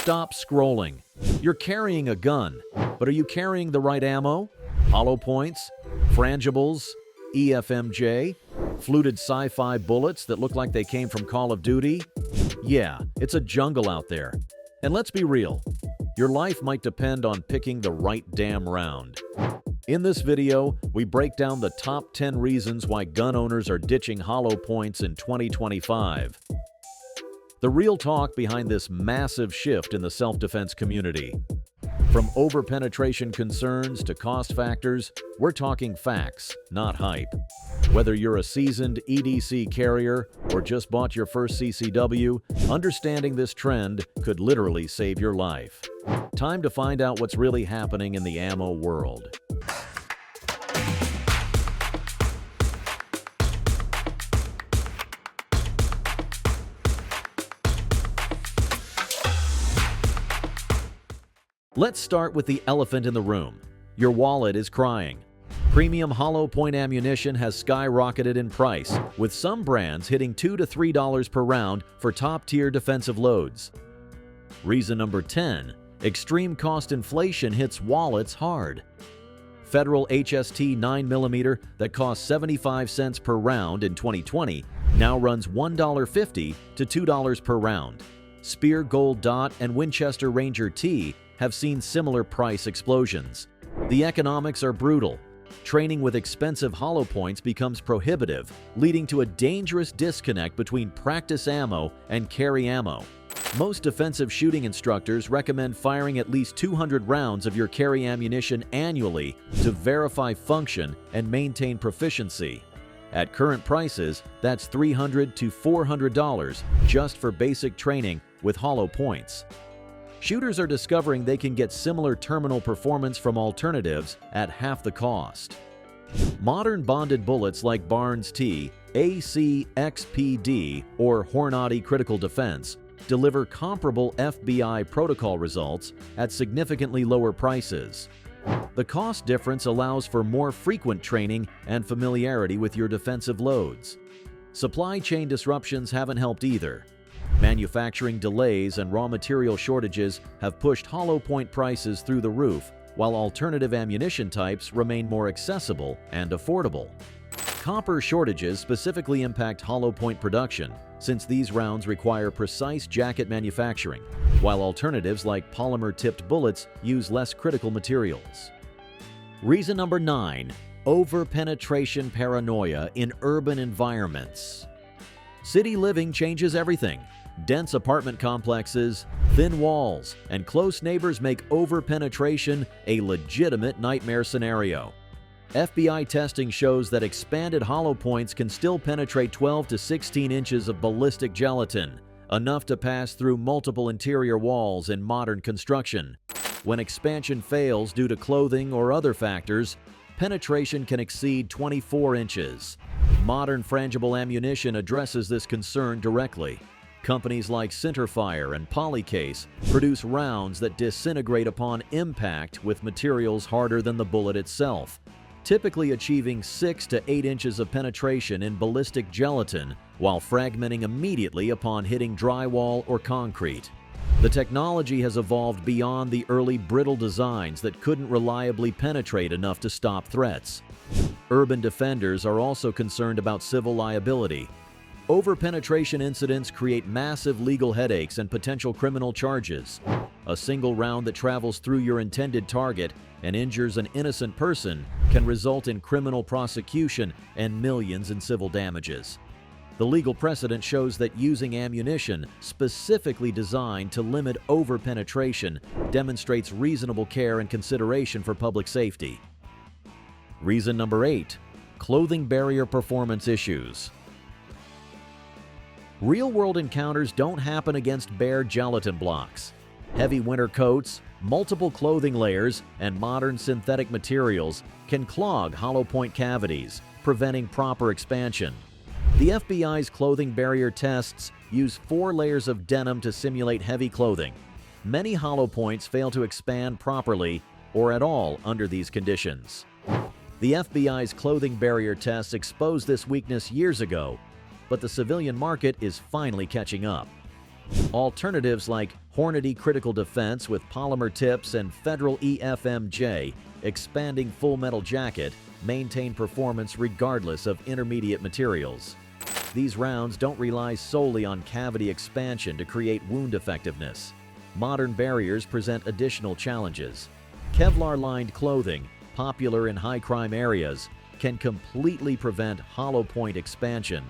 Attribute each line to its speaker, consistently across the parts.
Speaker 1: Stop scrolling. You're carrying a gun, but are you carrying the right ammo? Hollow points? Frangibles? EFMJ? Fluted sci-fi bullets that look like they came from Call of Duty? Yeah, it's a jungle out there. And let's be real, your life might depend on picking the right damn round. In this video, we break down the top 10 reasons why gun owners are ditching hollow points in 2025. The real talk behind this massive shift in the self-defense community. From overpenetration concerns to cost factors, we're talking facts, not hype. Whether you're a seasoned EDC carrier or just bought your first CCW, understanding this trend could literally save your life. Time to find out what's really happening in the ammo world. Let's start with the elephant in the room. Your wallet is crying. Premium hollow point ammunition has skyrocketed in price, with some brands hitting $2 to $3 per round for top-tier defensive loads. Reason number 10. Extreme cost inflation hits wallets hard. Federal HST 9mm that cost 75 cents per round in 2020 now runs $1.50 to $2 per round. Speer Gold Dot and Winchester Ranger T have seen similar price explosions. The economics are brutal. Training with expensive hollow points becomes prohibitive, leading to a dangerous disconnect between practice ammo and carry ammo. Most defensive shooting instructors recommend firing at least 200 rounds of your carry ammunition annually to verify function and maintain proficiency. At current prices, that's $300 to $400 just for basic training with hollow points. Shooters are discovering they can get similar terminal performance from alternatives at half the cost. Modern bonded bullets like Barnes T, ACXPD, or Hornady Critical Defense deliver comparable FBI protocol results at significantly lower prices. The cost difference allows for more frequent training and familiarity with your defensive loads. Supply chain disruptions haven't helped either. Manufacturing delays and raw material shortages have pushed hollow point prices through the roof, while alternative ammunition types remain more accessible and affordable. Copper shortages specifically impact hollow point production, since these rounds require precise jacket manufacturing, while alternatives like polymer-tipped bullets use less critical materials. Reason number 9. Overpenetration paranoia in urban environments. City living changes everything. Dense apartment complexes, thin walls, and close neighbors make overpenetration a legitimate nightmare scenario. FBI testing shows that expanded hollow points can still penetrate 12 to 16 inches of ballistic gelatin, enough to pass through multiple interior walls in modern construction. When expansion fails due to clothing or other factors, penetration can exceed 24 inches. Modern frangible ammunition addresses this concern directly. Companies like Centerfire and Polycase produce rounds that disintegrate upon impact with materials harder than the bullet itself, typically achieving 6 to 8 inches of penetration in ballistic gelatin while fragmenting immediately upon hitting drywall or concrete. The technology has evolved beyond the early brittle designs that couldn't reliably penetrate enough to stop threats. Urban defenders are also concerned about civil liability. Overpenetration incidents create massive legal headaches and potential criminal charges. A single round that travels through your intended target and injures an innocent person can result in criminal prosecution and millions in civil damages. The legal precedent shows that using ammunition specifically designed to limit overpenetration demonstrates reasonable care and consideration for public safety. Reason number 8. Clothing barrier performance issues. Real-world encounters don't happen against bare gelatin blocks. Heavy winter coats, multiple clothing layers, and modern synthetic materials can clog hollow point cavities, preventing proper expansion. The FBI's clothing barrier tests use 4 layers of denim to simulate heavy clothing. Many hollow points fail to expand properly or at all under these conditions. The FBI's clothing barrier tests exposed this weakness years ago, but the civilian market is finally catching up. Alternatives like Hornady Critical Defense with polymer tips and Federal EFMJ expanding full metal jacket maintain performance regardless of intermediate materials. These rounds don't rely solely on cavity expansion to create wound effectiveness. Modern barriers present additional challenges. Kevlar-lined clothing, popular in high-crime areas, can completely prevent hollow point expansion.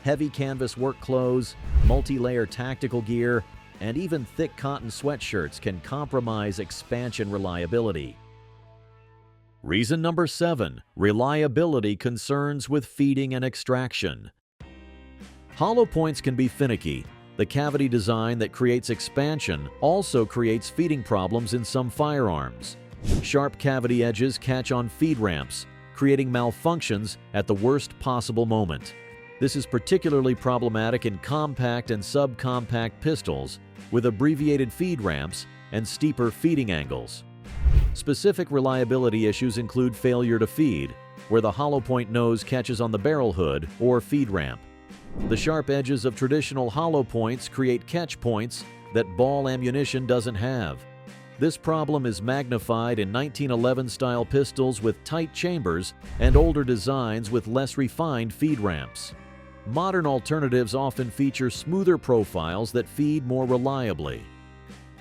Speaker 1: Heavy canvas work clothes, multi-layer tactical gear, and even thick cotton sweatshirts can compromise expansion reliability. Reason number 7, reliability concerns with feeding and extraction. Hollow points can be finicky. The cavity design that creates expansion also creates feeding problems in some firearms. Sharp cavity edges catch on feed ramps, creating malfunctions at the worst possible moment. This is particularly problematic in compact and subcompact pistols with abbreviated feed ramps and steeper feeding angles. Specific reliability issues include failure to feed, where the hollow point nose catches on the barrel hood or feed ramp. The sharp edges of traditional hollow points create catch points that ball ammunition doesn't have. This problem is magnified in 1911-style pistols with tight chambers and older designs with less refined feed ramps. Modern alternatives often feature smoother profiles that feed more reliably.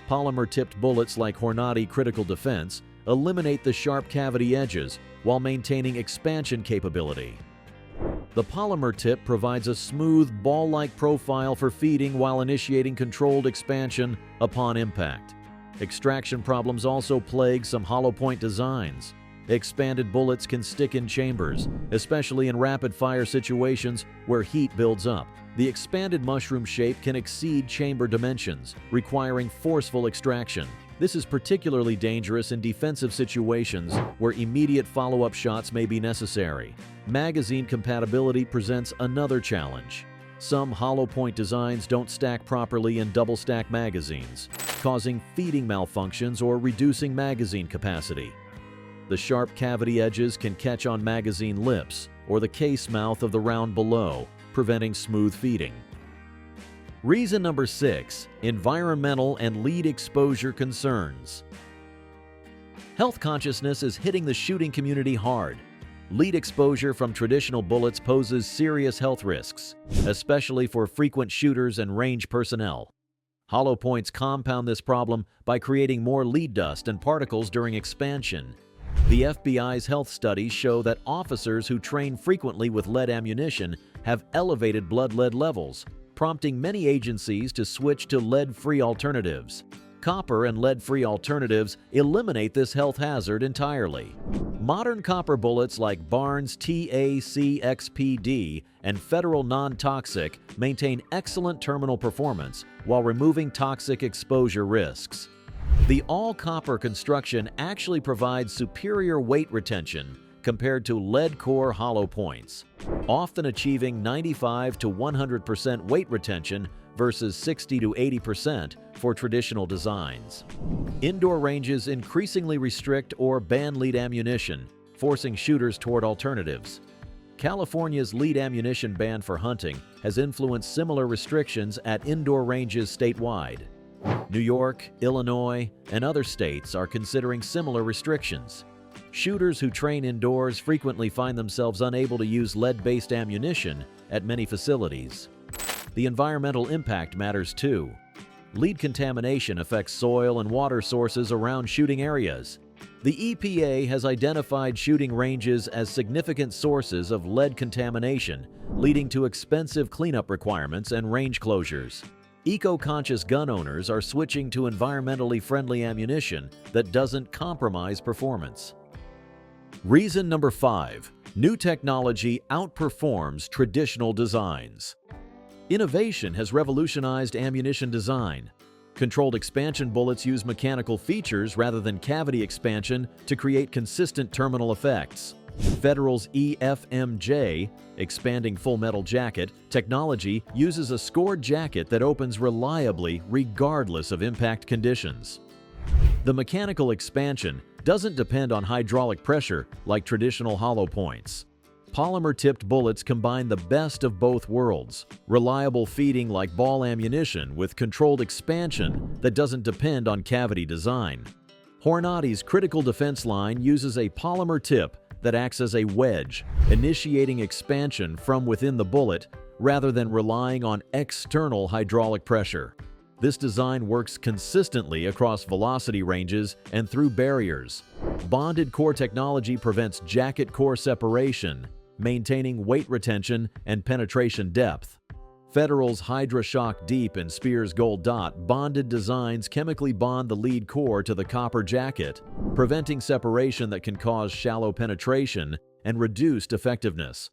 Speaker 1: Polymer-tipped bullets like Hornady Critical Defense eliminate the sharp cavity edges while maintaining expansion capability. The polymer tip provides a smooth, ball-like profile for feeding while initiating controlled expansion upon impact. Extraction problems also plague some hollow point designs. Expanded bullets can stick in chambers, especially in rapid-fire situations where heat builds up. The expanded mushroom shape can exceed chamber dimensions, requiring forceful extraction. This is particularly dangerous in defensive situations where immediate follow-up shots may be necessary. Magazine compatibility presents another challenge. Some hollow point designs don't stack properly in double-stack magazines, causing feeding malfunctions or reducing magazine capacity. The sharp cavity edges can catch on magazine lips or the case mouth of the round below, preventing smooth feeding. Reason number 6, environmental and lead exposure concerns. Health consciousness is hitting the shooting community hard. Lead exposure from traditional bullets poses serious health risks, especially for frequent shooters and range personnel. Hollow points compound this problem by creating more lead dust and particles during expansion. The FBI's health studies show that officers who train frequently with lead ammunition have elevated blood lead levels, prompting many agencies to switch to lead-free alternatives. Copper and lead-free alternatives eliminate this health hazard entirely. Modern copper bullets like Barnes TACXPD and Federal Non-Toxic maintain excellent terminal performance while removing toxic exposure risks. The all-copper construction actually provides superior weight retention compared to lead core hollow points, often achieving 95 to 100% weight retention versus 60 to 80% for traditional designs. Indoor ranges increasingly restrict or ban lead ammunition, forcing shooters toward alternatives. California's lead ammunition ban for hunting has influenced similar restrictions at indoor ranges statewide. New York, Illinois, and other states are considering similar restrictions. Shooters who train indoors frequently find themselves unable to use lead-based ammunition at many facilities. The environmental impact matters too. Lead contamination affects soil and water sources around shooting areas. The EPA has identified shooting ranges as significant sources of lead contamination, leading to expensive cleanup requirements and range closures. Eco-conscious gun owners are switching to environmentally friendly ammunition that doesn't compromise performance. Reason number 5, new technology outperforms traditional designs. Innovation has revolutionized ammunition design. Controlled expansion bullets use mechanical features rather than cavity expansion to create consistent terminal effects. Federal's EFMJ, expanding full metal jacket, technology uses a scored jacket that opens reliably regardless of impact conditions. The mechanical expansion doesn't depend on hydraulic pressure like traditional hollow points. Polymer-tipped bullets combine the best of both worlds: reliable feeding like ball ammunition with controlled expansion that doesn't depend on cavity design. Hornady's critical defense line uses a polymer tip that acts as a wedge, initiating expansion from within the bullet rather than relying on external hydraulic pressure. This design works consistently across velocity ranges and through barriers. Bonded core technology prevents jacket core separation, maintaining weight retention and penetration depth. Federal's HydraShock Deep and Spear's Gold Dot bonded designs chemically bond the lead core to the copper jacket, preventing separation that can cause shallow penetration and reduced effectiveness.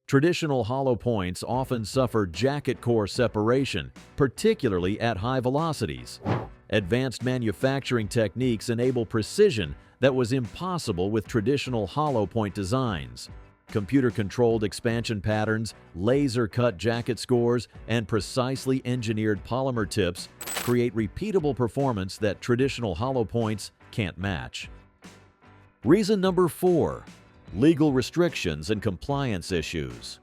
Speaker 1: Traditional hollow points often suffer jacket core separation, particularly at high velocities. Advanced manufacturing techniques enable precision that was impossible with traditional hollow point designs. Computer-controlled expansion patterns, laser-cut jacket scores, and precisely engineered polymer tips create repeatable performance that traditional hollow points can't match. Reason number 4. Legal restrictions and compliance issues.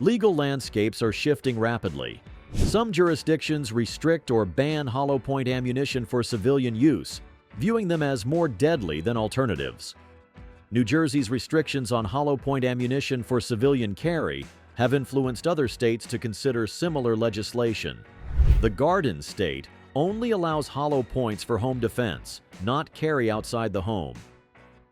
Speaker 1: Legal landscapes are shifting rapidly. Some jurisdictions restrict or ban hollow point ammunition for civilian use, viewing them as more deadly than alternatives. New Jersey's restrictions on hollow point ammunition for civilian carry have influenced other states to consider similar legislation. The Garden State only allows hollow points for home defense, not carry outside the home.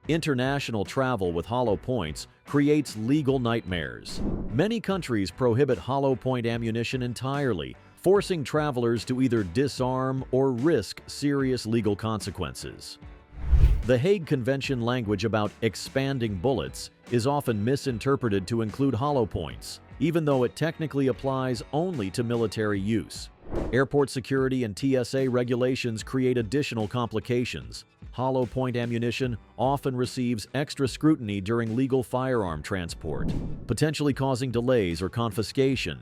Speaker 1: International travel with hollow points creates legal nightmares. Many countries prohibit hollow point ammunition entirely, forcing travelers to either disarm or risk serious legal consequences. The Hague Convention language about expanding bullets is often misinterpreted to include hollow points, even though it technically applies only to military use. Airport security and TSA regulations create additional complications. Hollow point ammunition often receives extra scrutiny during legal firearm transport, potentially causing delays or confiscation.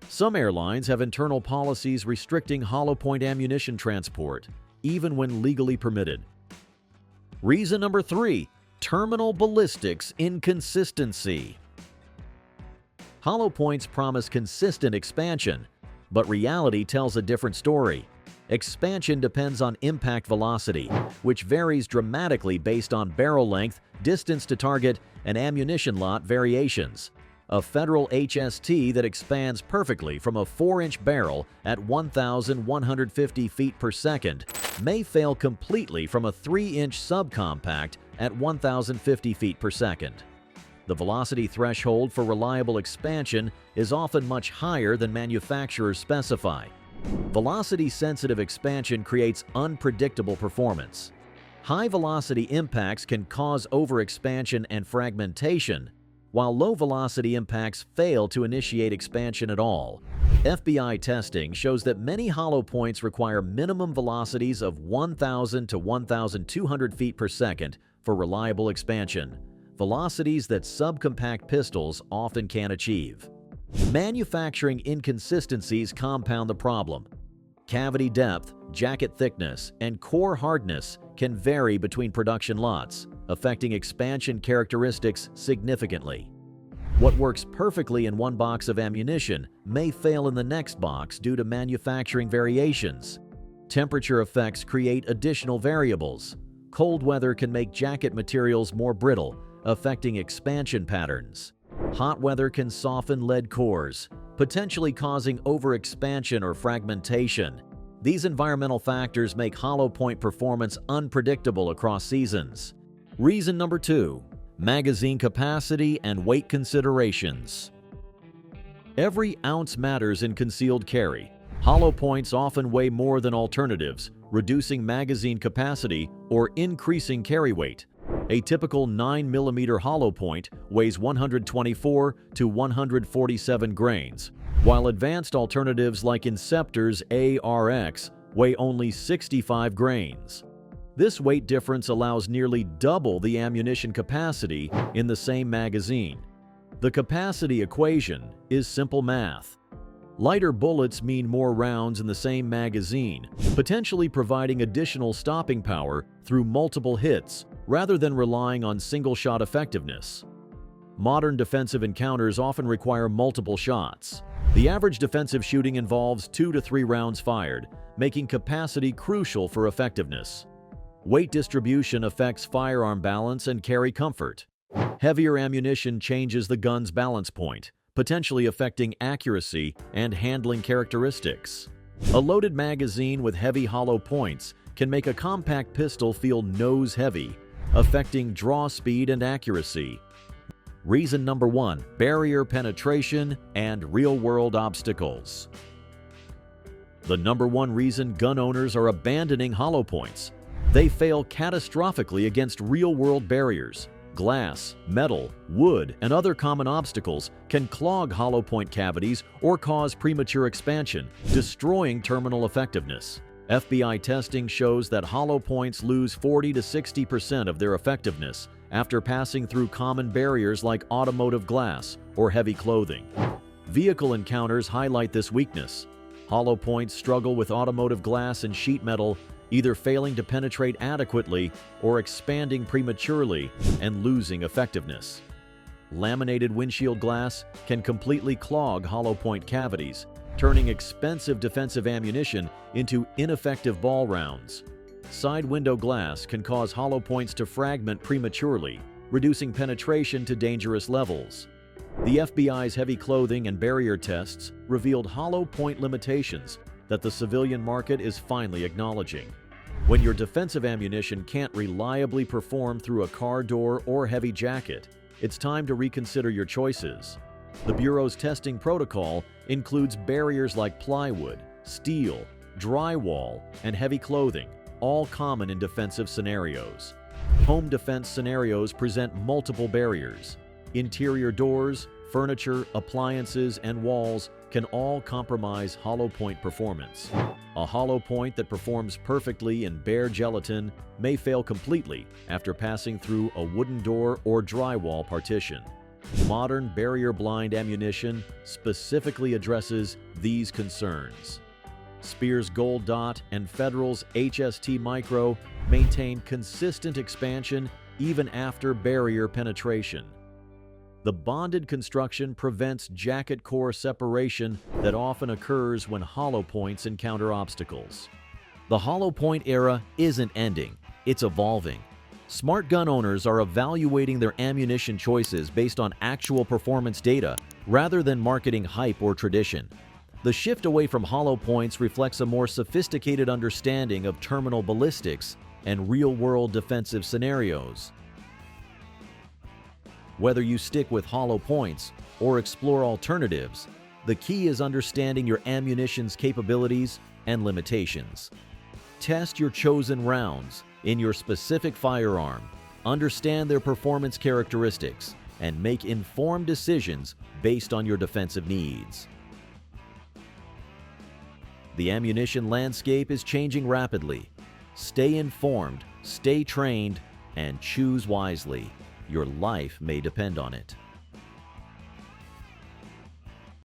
Speaker 1: Some airlines have internal policies restricting hollow point ammunition transport, even when legally permitted. Reason number 3. Terminal ballistics inconsistency. Hollow points promise consistent expansion, but reality tells a different story. Expansion depends on impact velocity, which varies dramatically based on barrel length, distance to target, and ammunition lot variations. A Federal HST that expands perfectly from a 4-inch barrel at 1,150 feet per second may fail completely from a 3-inch subcompact at 1,050 feet per second. The velocity threshold for reliable expansion is often much higher than manufacturers specify. Velocity-sensitive expansion creates unpredictable performance. High-velocity impacts can cause overexpansion and fragmentation, while low-velocity impacts fail to initiate expansion at all. FBI testing shows that many hollow points require minimum velocities of 1,000 to 1,200 feet per second for reliable expansion, velocities that subcompact pistols often can't achieve. Manufacturing inconsistencies compound the problem. Cavity depth, jacket thickness, and core hardness can vary between production lots, affecting expansion characteristics significantly. What works perfectly in one box of ammunition may fail in the next box due to manufacturing variations. Temperature effects create additional variables. Cold weather can make jacket materials more brittle, affecting expansion patterns. Hot weather can soften lead cores, potentially causing overexpansion or fragmentation. These environmental factors make hollow point performance unpredictable across seasons. Reason number 2. Magazine capacity and weight considerations. Every ounce matters in concealed carry. Hollow points often weigh more than alternatives, reducing magazine capacity or increasing carry weight. A typical 9mm hollow point weighs 124 to 147 grains, while advanced alternatives like Inceptor's ARX weigh only 65 grains. This weight difference allows nearly double the ammunition capacity in the same magazine. The capacity equation is simple math. Lighter bullets mean more rounds in the same magazine, potentially providing additional stopping power through multiple hits rather than relying on single-shot effectiveness. Modern defensive encounters often require multiple shots. The average defensive shooting involves 2 to 3 rounds fired, making capacity crucial for effectiveness. Weight distribution affects firearm balance and carry comfort. Heavier ammunition changes the gun's balance point, potentially affecting accuracy and handling characteristics. A loaded magazine with heavy hollow points can make a compact pistol feel nose-heavy, affecting draw speed and accuracy. Reason number 1: barrier penetration and real-world obstacles. The number 1 reason gun owners are abandoning hollow points: they fail catastrophically against real-world barriers. Glass, metal, wood, and other common obstacles can clog hollow point cavities or cause premature expansion, destroying terminal effectiveness. FBI testing shows that hollow points lose 40 to 60% of their effectiveness after passing through common barriers like automotive glass or heavy clothing. Vehicle encounters highlight this weakness. Hollow points struggle with automotive glass and sheet metal, either failing to penetrate adequately or expanding prematurely and losing effectiveness. Laminated windshield glass can completely clog hollow point cavities, turning expensive defensive ammunition into ineffective ball rounds. Side window glass can cause hollow points to fragment prematurely, reducing penetration to dangerous levels. The FBI's heavy clothing and barrier tests revealed hollow point limitations that the civilian market is finally acknowledging. When your defensive ammunition can't reliably perform through a car door or heavy jacket, it's time to reconsider your choices. The Bureau's testing protocol includes barriers like plywood, steel, drywall, and heavy clothing, all common in defensive scenarios. Home defense scenarios present multiple barriers. Interior doors, furniture, appliances, and walls can all compromise hollow point performance. A hollow point that performs perfectly in bare gelatin may fail completely after passing through a wooden door or drywall partition. Modern barrier-blind ammunition specifically addresses these concerns. Speer's Gold Dot and Federal's HST Micro maintain consistent expansion even after barrier penetration. The bonded construction prevents jacket core separation that often occurs when hollow points encounter obstacles. The hollow point era isn't ending, it's evolving. Smart gun owners are evaluating their ammunition choices based on actual performance data rather than marketing hype or tradition. The shift away from hollow points reflects a more sophisticated understanding of terminal ballistics and real-world defensive scenarios. Whether you stick with hollow points or explore alternatives, the key is understanding your ammunition's capabilities and limitations. Test your chosen rounds in your specific firearm, understand their performance characteristics, and make informed decisions based on your defensive needs. The ammunition landscape is changing rapidly. Stay informed, stay trained, and choose wisely. Your life may depend on it.